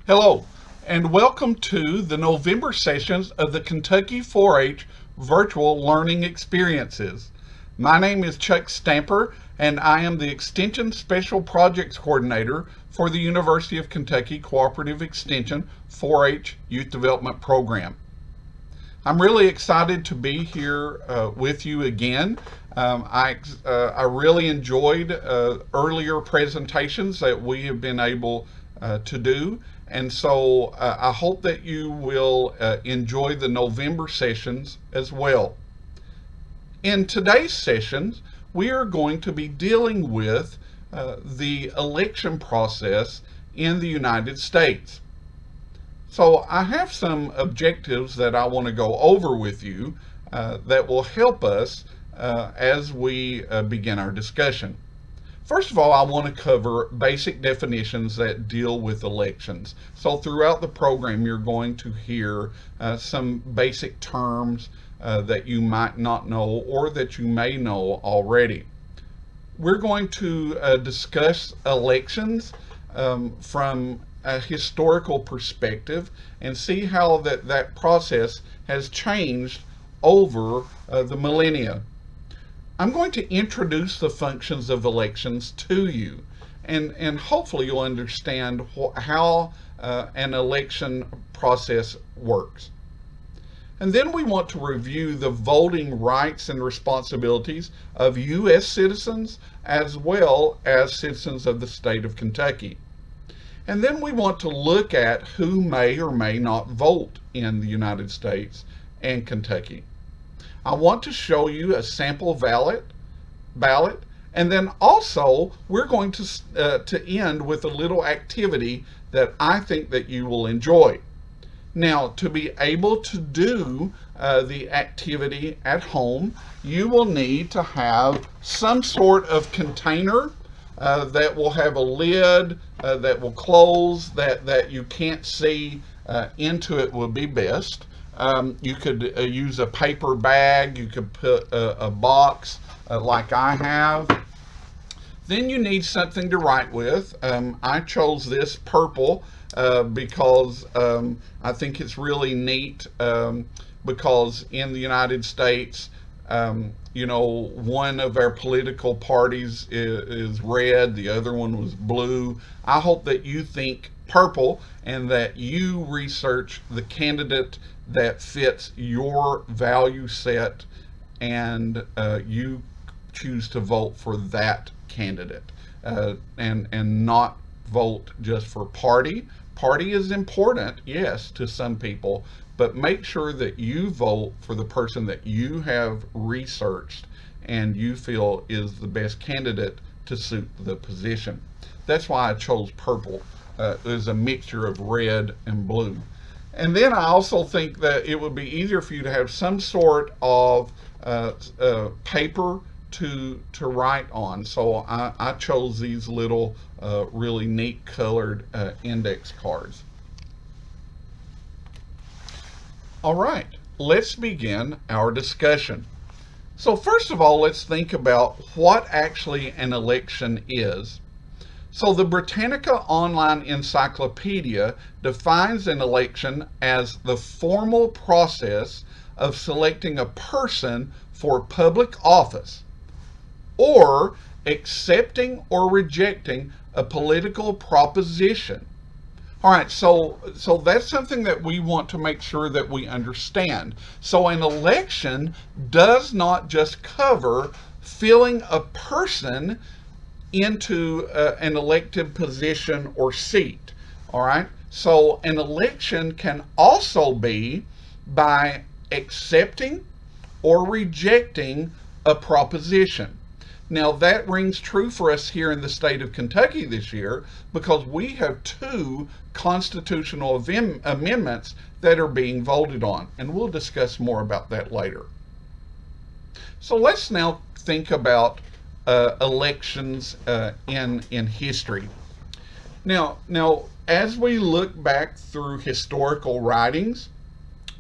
Hello, and welcome to the November sessions of the Kentucky 4-H Virtual Learning Experiences. My name is Chuck Stamper, and I am the Extension Special Projects Coordinator for the University of Kentucky Cooperative Extension 4-H Youth Development Program. I'm really excited to be here with you again. I really enjoyed earlier presentations that we have been able to do, and so I hope that you will enjoy the November sessions as well. In today's sessions, we are going to be dealing with the election process in the United States. So I have some objectives that I want to go over with you that will help us as we begin our discussion. First of all, I want to cover basic definitions that deal with elections. So throughout the program, you're going to hear some basic terms that you might not know or that you may know already. We're going to discuss elections from a historical perspective and see how that process has changed over the millennia. I'm going to introduce the functions of elections to you, and hopefully you'll understand how an election process works. And then we want to review the voting rights and responsibilities of U.S. citizens as well as citizens of the state of Kentucky. And then we want to look at who may or may not vote in the United States and Kentucky. I want to show you a sample ballot, and then also we're going to end with a little activity that I think that you will enjoy. Now, to be able to do the activity at home, you will need to have some sort of container that will have a lid that will close, that you can't see into it will be best. You could use a paper bag, you could put a box like I have. Then you need something to write with. I chose this purple because I think it's really neat because in the United States, one of our political parties is red, the other one was blue. I hope that you think purple and that you research the candidate that fits your value set and you choose to vote for that candidate and not vote just for party. Party is important, yes, to some people, but make sure that you vote for the person that you have researched and you feel is the best candidate to suit the position. That's why I chose purple. There's a mixture of red and blue. And then I also think that it would be easier for you to have some sort of paper to write on. So I chose these little really neat colored index cards. All right, let's begin our discussion. So first of all, let's think about what actually an election is. So the Britannica Online Encyclopedia defines an election as the formal process of selecting a person for public office or accepting or rejecting a political proposition. All right, so that's something that we want to make sure that we understand. So an election does not just cover filling a person into an elected position or seat. All right, so an election can also be by accepting or rejecting a proposition. Now that rings true for us here in the state of Kentucky this year because we have two constitutional amendments that are being voted on, and we'll discuss more about that later. So let's now think about elections in history. Now, as we look back through historical writings,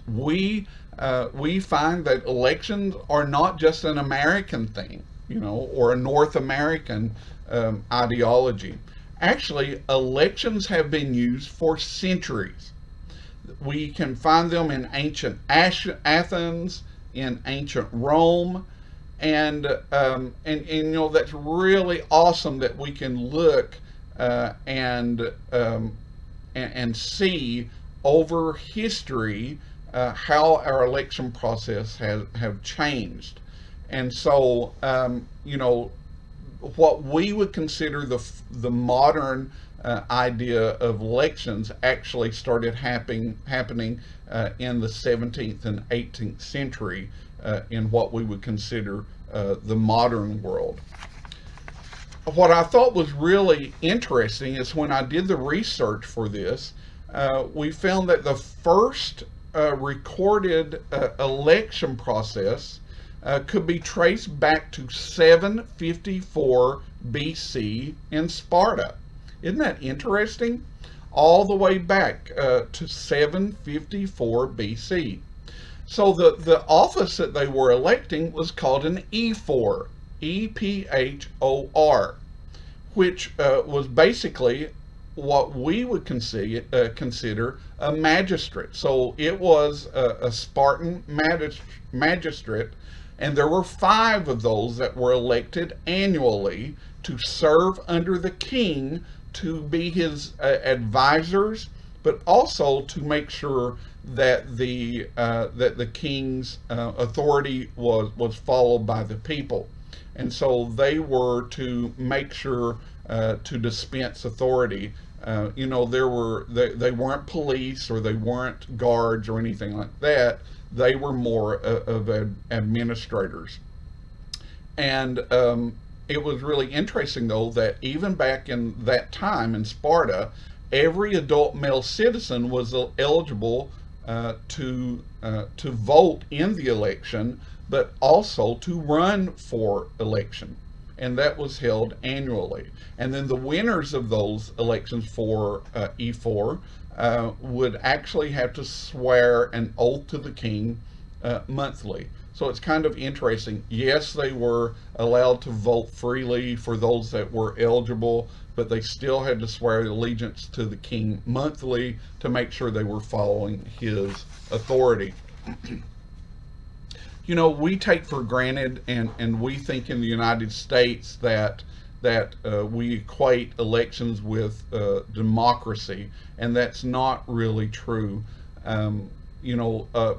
we find that elections are not just an American thing, or a North American ideology. Actually, elections have been used for centuries. We can find them in ancient Athens, in ancient Rome, and that's really awesome that we can look uh, and, um, and see over history how our election process has have changed. And so, what we would consider the modern idea of elections actually started happening in the 17th and 18th century in what we would consider the modern world. What I thought was really interesting is when I did the research for this, we found that the first recorded election process could be traced back to 754 BC in Sparta. Isn't that interesting? All the way back to 754 BC. So the office that they were electing was called an ephor, EPHOR, which was basically what we would consider a magistrate. So it was a Spartan magistrate, and there were 5 of those that were elected annually to serve under the king, to be his advisors, but also to make sure that the king's authority was followed by the people. And so they were to make sure to dispense authority. They weren't police, or they weren't guards or anything like that. They were more of administrators. And it was really interesting, though, that even back in that time in Sparta, every adult male citizen was eligible to vote in the election, but also to run for election, and that was held annually. And then the winners of those elections for E4 would actually have to swear an oath to the king monthly. So it's kind of interesting. Yes, they were allowed to vote freely for those that were eligible, but they still had to swear allegiance to the king monthly to make sure they were following his authority. We take for granted, and we think in the United States that we equate elections with democracy, and that's not really true. Um, you know, uh,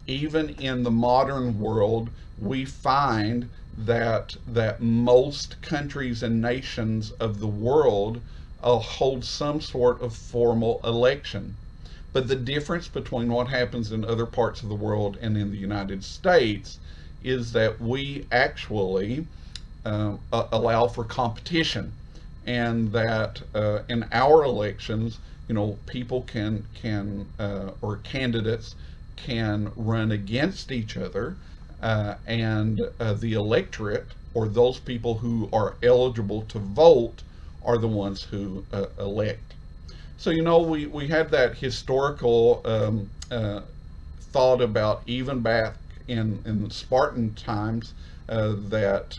Even in the modern world, we find that most countries and nations of the world hold some sort of formal election. But the difference between what happens in other parts of the world and in the United States is that we actually allow for competition, and that in our elections, people can or candidates can run against each other, and the electorate, or those people who are eligible to vote, are the ones who elect. So, we had that historical thought about, even back in the Spartan times, that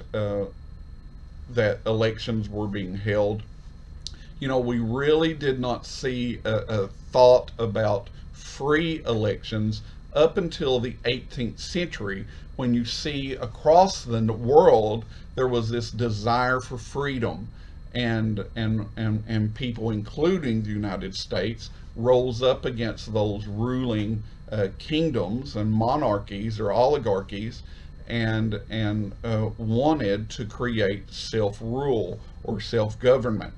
elections were being held. We really did not see a thought about free elections up until the 18th century, when you see across the world there was this desire for freedom, and people, including the United States, rose up against those ruling kingdoms and monarchies or oligarchies, and wanted to create self-rule or self-government.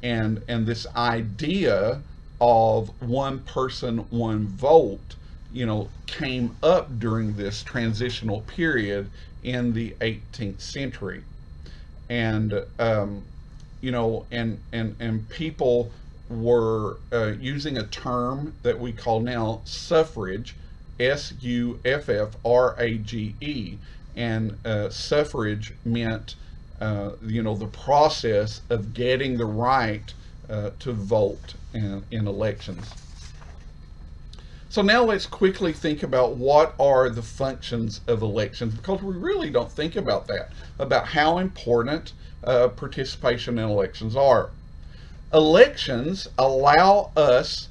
And this idea of one person, one vote, came up during this transitional period in the 18th century. And and people were using a term that we call now suffrage, SUFFRAGE, and suffrage meant the process of getting the right to vote in elections. So now let's quickly think about what are the functions of elections, because we really don't think about that, about how important participation in elections are. Elections allow us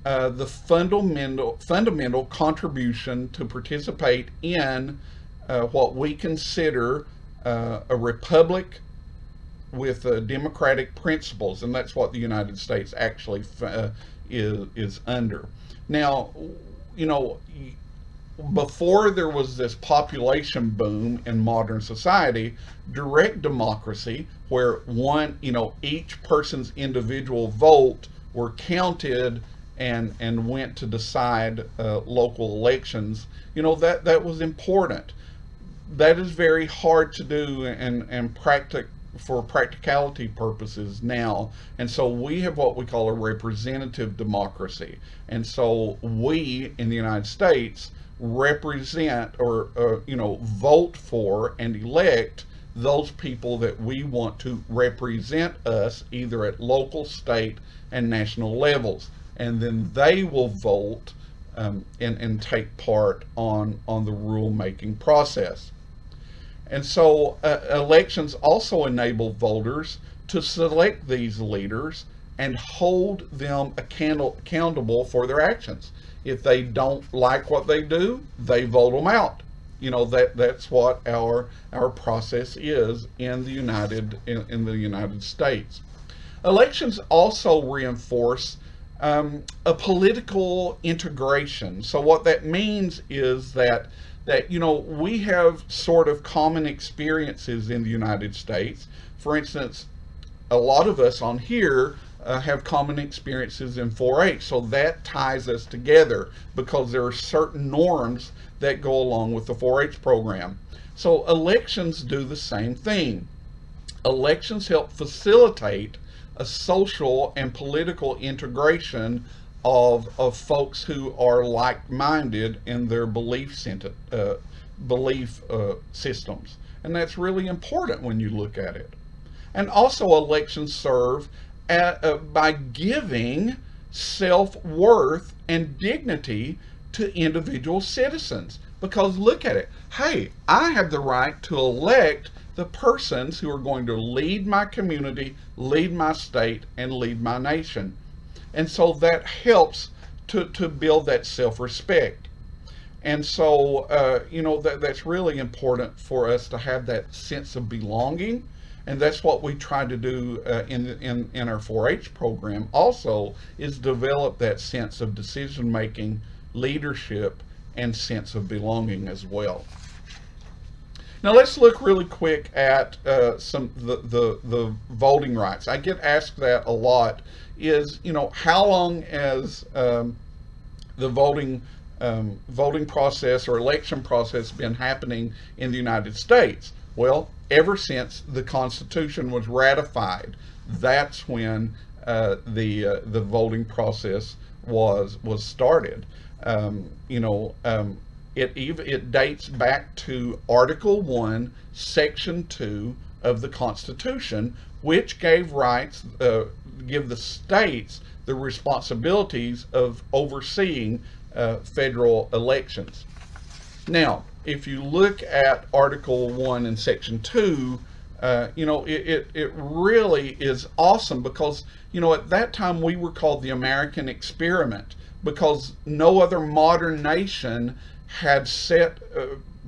the fundamental contribution to participate in what we consider a republic with democratic principles, and that's what the United States actually is under. Now, you know, before there was this population boom in modern society, direct democracy, where each person's individual vote were counted and went to decide local elections, that was important. That is very hard to do and for practicality purposes now. And so we have what we call a representative democracy. And so we in the United States represent or vote for and elect those people that we want to represent us either at local, state, and national levels. And then they will vote and take part on the rulemaking process. And so elections also enable voters to select these leaders and hold them accountable for their actions. If they don't like what they do, they vote them out. That's what our process is in the United States. Elections also reinforce a political integration. So what that means is that we have sort of common experiences in the United States. For instance, a lot of us on here have common experiences in 4-H, so that ties us together because there are certain norms that go along with the 4-H program. So elections do the same thing. Elections help facilitate a social and political integration of folks who are like-minded in their belief systems. And that's really important when you look at it. And also elections serve by giving self-worth and dignity to individual citizens. Because look at it. Hey, I have the right to elect the persons who are going to lead my community, lead my state, and lead my nation. And so that helps to build that self-respect. And so, that's really important for us to have that sense of belonging. And that's what we try to do in our 4-H program also, is develop that sense of decision-making, leadership, and sense of belonging as well. Now let's look really quick at the voting rights. I get asked that a lot. Is how long has the voting process or election process been happening in the United States? Well, ever since the Constitution was ratified, that's when the voting process was started. It dates back to Article 1, Section 2 of the Constitution, which gave the states the responsibilities of overseeing federal elections. Now, if you look at Article 1 and Section 2, it really is awesome because, at that time we were called the American experiment because no other modern nation had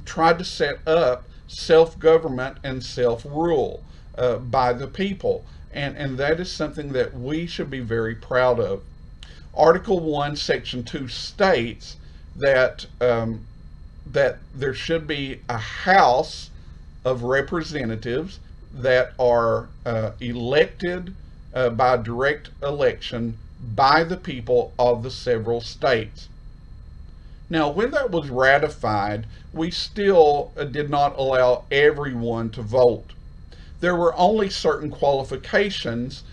tried to set up self-government and self-rule by the people. And that is something that we should be very proud of. Article 1, Section 2 states that there should be a House of Representatives that are elected by direct election by the people of the several states. Now, when that was ratified, we still did not allow everyone to vote. There were only certain qualifications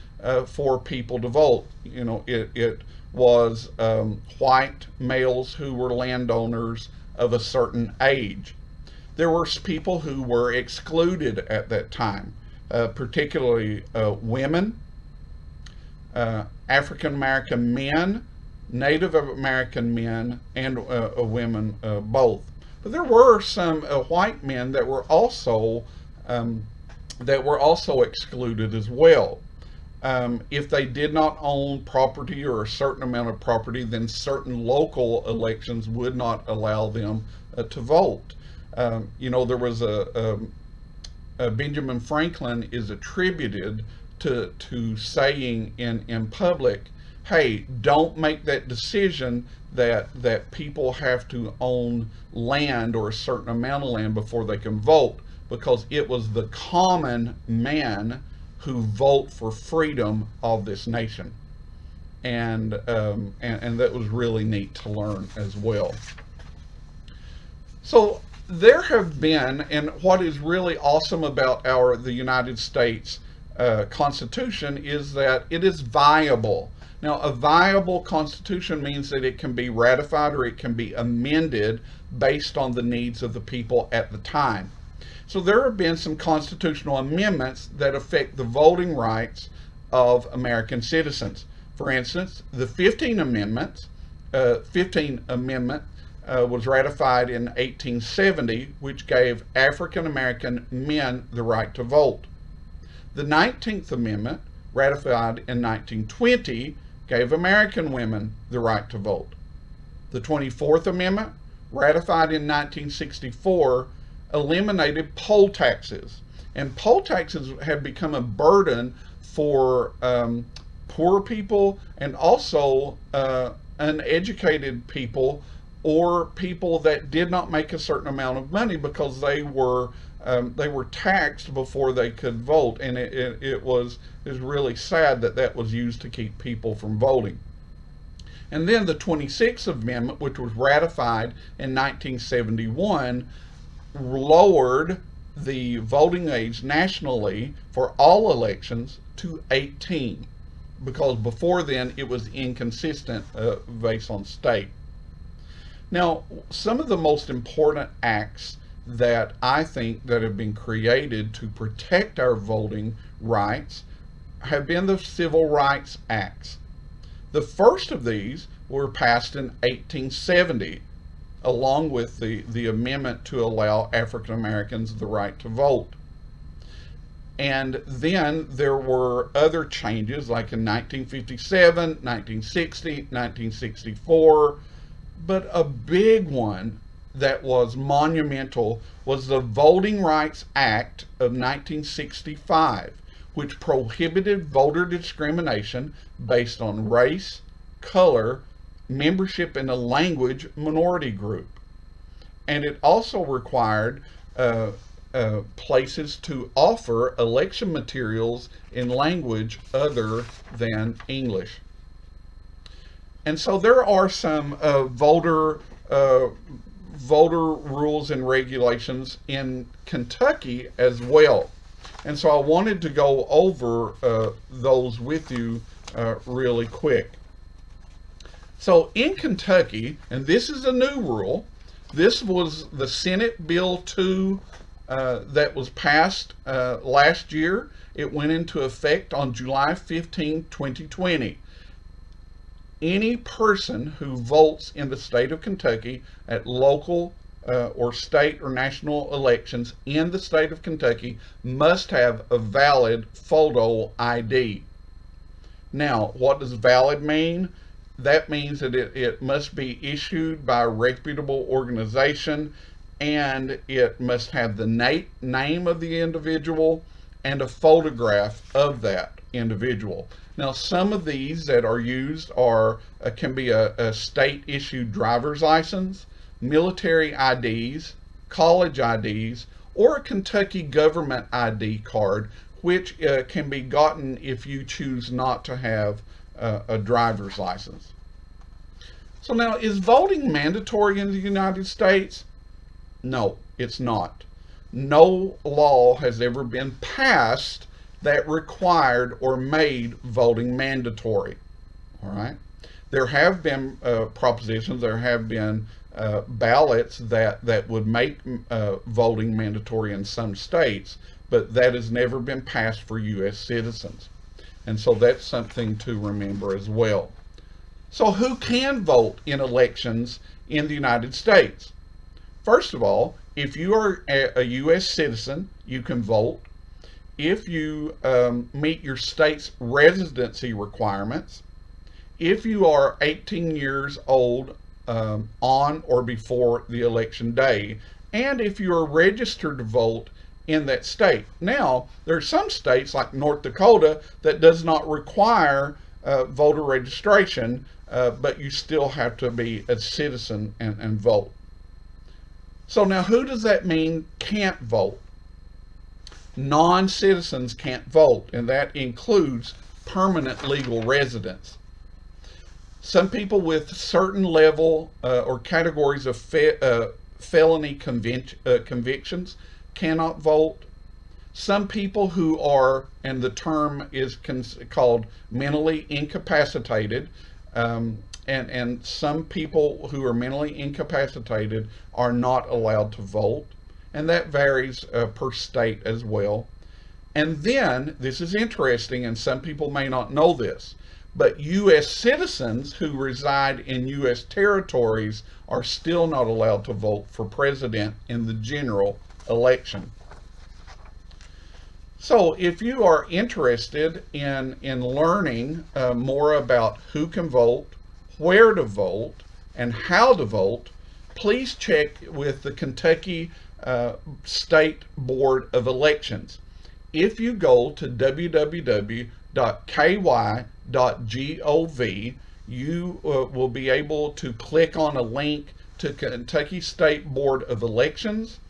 for people to vote. It was white males who were landowners of a certain age. There were people who were excluded at that time, particularly women, African American men, Native American men, and women both. But there were some white men that were also excluded as well. If they did not own property or a certain amount of property, then certain local elections would not allow them to vote. There was Benjamin Franklin is attributed to saying in public, hey, don't make that decision that people have to own land or a certain amount of land before they can vote, because it was the common man who vote for freedom of this nation. And that was really neat to learn as well. So there have been, and what is really awesome about the United States Constitution is that it is viable. Now, a viable constitution means that it can be ratified or it can be amended based on the needs of the people at the time. So there have been some constitutional amendments that affect the voting rights of American citizens. For instance, the 15th Amendment was ratified in 1870, which gave African American men the right to vote. The 19th Amendment, ratified in 1920, gave American women the right to vote. The 24th Amendment, ratified in 1964, eliminated poll taxes. And poll taxes have become a burden for poor people and also uneducated people, or people that did not make a certain amount of money, because they were taxed before they could vote, and it was really sad that was used to keep people from voting. And then the 26th Amendment, which was ratified in 1971, lowered the voting age nationally for all elections to 18, because before then it was inconsistent based on state. Now, some of the most important acts that I think that have been created to protect our voting rights have been the Civil Rights Acts. The first of these were passed in 1870, along with the amendment to allow African Americans the right to vote. And then there were other changes, like in 1957, 1960, 1964, but a big one that was monumental was the Voting Rights Act of 1965, which prohibited voter discrimination based on race, color, membership in a language minority group. And it also required places to offer election materials in language other than English. And so there are some voter rules and regulations in Kentucky as well. And so I wanted to go over those with you really quick. So in Kentucky, and this is a new rule, this was the Senate Bill 2 that was passed last year. It went into effect on July 15, 2020. Any person who votes in the state of Kentucky at local or state or national elections in the state of Kentucky must have a valid photo ID. Now, what does valid mean? That means that it must be issued by a reputable organization, and it must have the name of the individual and a photograph of that individual. Now, some of these that are used can be a state-issued driver's license, military IDs, college IDs, or a Kentucky government ID card, which can be gotten if you choose not to have a driver's license. So now, is voting mandatory in the United States? No, it's not. No law has ever been passed that required or made voting mandatory. All right. There have been propositions, there have been ballots that would make voting mandatory in some states, but that has never been passed for U.S. citizens. And so that's something to remember as well. So who can vote in elections in the United States? First of all, if you are a U.S. citizen, you can vote. if you meet your state's residency requirements, if you are 18 years old on or before the election day, and if you are registered to vote in that state. Now, there are some states like North Dakota that does not require voter registration, but you still have to be a citizen and vote. So now who does that mean can't vote? Non-citizens can't vote, and that includes permanent legal residents. Some people with certain level or categories of felony convictions cannot vote. Some people who are, and the term is called mentally incapacitated, and some people who are mentally incapacitated are not allowed to vote, and that varies per state as well. And then, this is interesting, and some people may not know this, but U.S. citizens who reside in U.S. territories are still not allowed to vote for president in the general election. So if you are interested in learning more about who can vote, where to vote, and how to vote, please check with the Kentucky State Board of Elections. If you go to www.ky.gov, you will be able to click on a link to Kentucky State Board of Elections,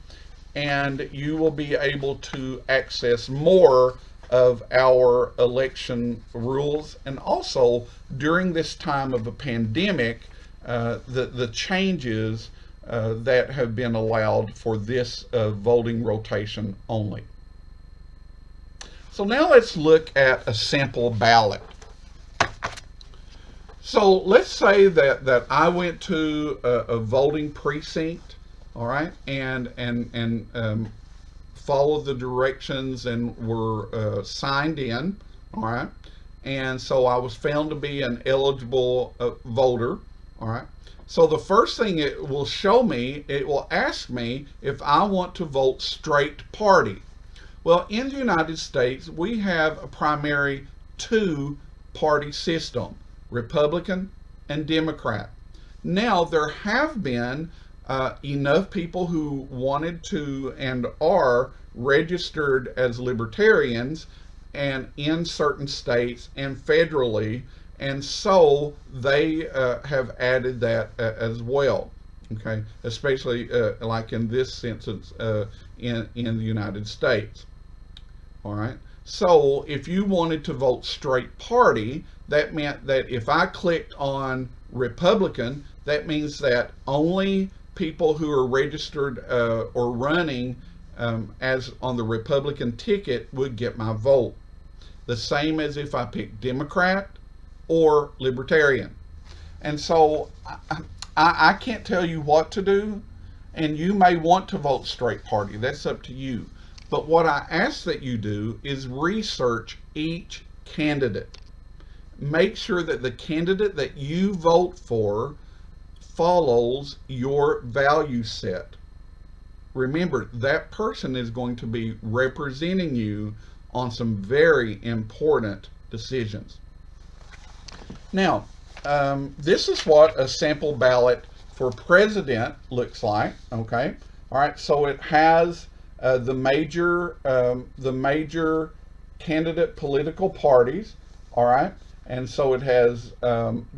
and you will be able to access more of our election rules. And also, during this time of a pandemic, the changes that have been allowed for this voting rotation only. So now let's look at a sample ballot. So let's say that I went to a voting precinct, all right, and followed the directions and were signed in, all right, and so I was found to be an eligible voter, all right. So the first thing it will show me, it will ask me if I want to vote straight party. Well, in the United States, we have a primary two-party system, Republican and Democrat. Now, there have been enough people who wanted to and are registered as libertarians and in certain states and federally, and so they have added that as well, okay, especially like in this instance in the United States. All right, so if you wanted to vote straight party, that meant that if I clicked on Republican, that means that only people who are registered or running as on the Republican ticket would get my vote. The same as if I picked Democrat or Libertarian. And so I can't tell you what to do, and you may want to vote straight party. That's up to you. But what I ask that you do is research each candidate. Make sure that the candidate that you vote for follows your value set. Remember, that person is going to be representing you on some very important decisions. Now, this is what a sample ballot for president looks like. Okay, all right. So it has the major candidate political parties. All right, and so it has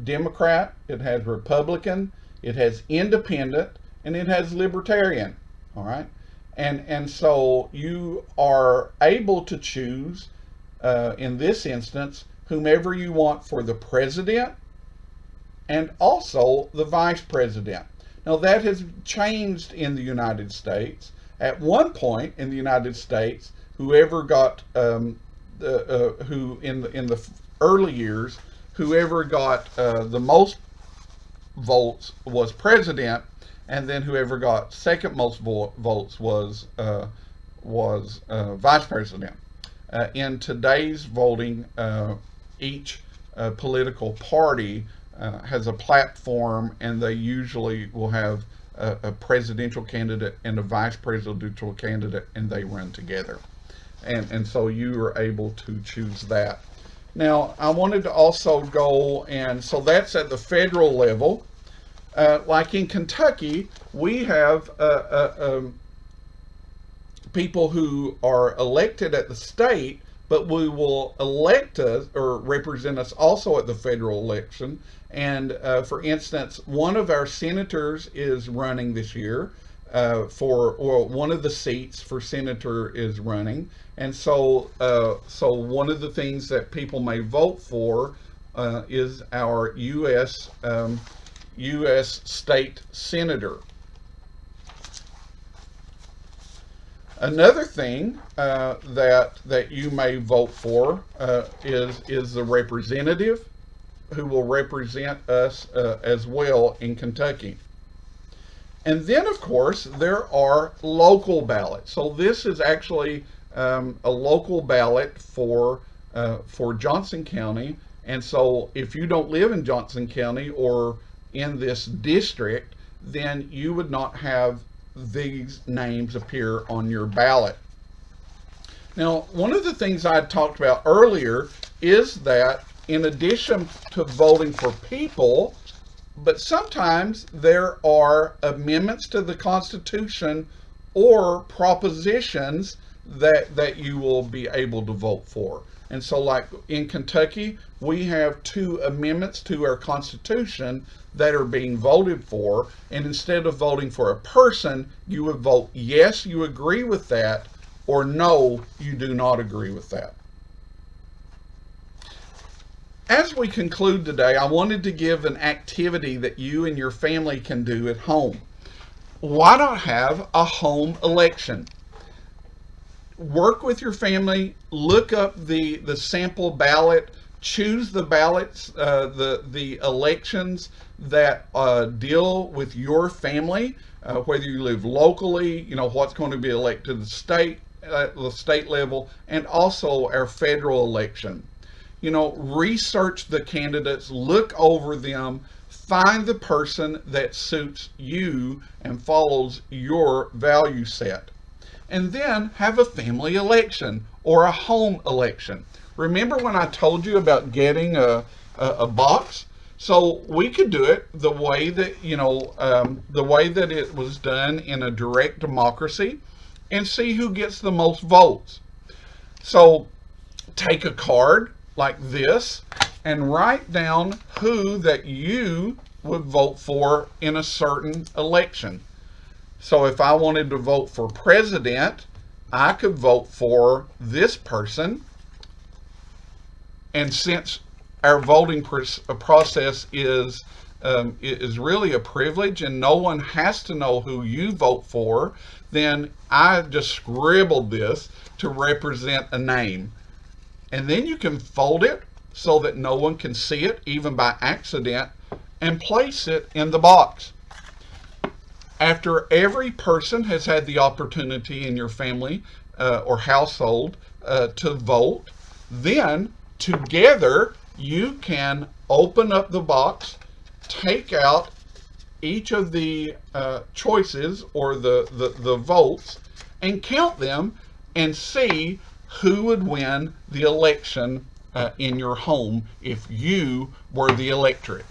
Democrat, it has Republican, it has Independent, and it has Libertarian. All right, and so you are able to choose in this instance whomever you want for the president and also the vice president. Now that has changed in the United States. At one point in the United States, whoever got who in the early years, whoever got the most votes was president, and then whoever got second most votes was vice president. In today's voting, each political party has a platform, and they usually will have a presidential candidate and a vice presidential candidate, and they run together. and so you are able to choose that. Now, I wanted to also go, and so that's at the federal level. Like in Kentucky, we have people who are elected at the state, but we will elect us or represent us also at the federal election. And for instance, one of our senators is running this year or one of the seats for senator is running. And so one of the things that people may vote for is our U.S. state senator. Another thing that you may vote for is the representative who will represent us as well in Kentucky. And then, of course, there are local ballots. So this is actually a local ballot for Johnson County. And so if you don't live in Johnson County or in this district, then you would not have these names appear on your ballot. Now, one of the things I talked about earlier is that in addition to voting for people, but sometimes there are amendments to the Constitution or propositions that you will be able to vote for. And so like in Kentucky, we have 2 amendments to our Constitution that are being voted for. And instead of voting for a person, you would vote yes, you agree with that, or no, you do not agree with that. As we conclude today, I wanted to give an activity that you and your family can do at home. Why not have a home election? Work with your family, look up the sample ballot, choose the ballots, the elections that deal with your family, whether you live locally, what's going to be elected to the state level, and also our federal election. Research the candidates, look over them, find the person that suits you and follows your value set. And then have a family election or a home election. Remember when I told you about getting a box? So we could do it the way that, the way that it was done in a direct democracy and see who gets the most votes. So take a card like this and write down who that you would vote for in a certain election. So if I wanted to vote for president, I could vote for this person. And since our voting process is really a privilege and no one has to know who you vote for, then I just scribbled this to represent a name. And then you can fold it so that no one can see it, even by accident, and place it in the box. After every person has had the opportunity in your family or household to vote, then together you can open up the box, take out each of the choices or the votes, and count them and see who would win the election in your home if you were the electorate.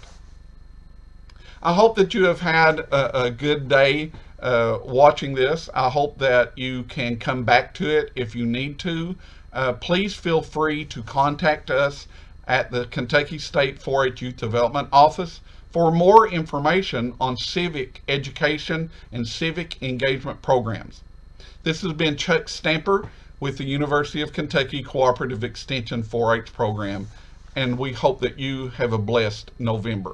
I hope that you have had a good day watching this. I hope that you can come back to it if you need to. Please feel free to contact us at the Kentucky State 4-H Youth Development Office for more information on civic education and civic engagement programs. This has been Chuck Stamper with the University of Kentucky Cooperative Extension 4-H program, and we hope that you have a blessed November.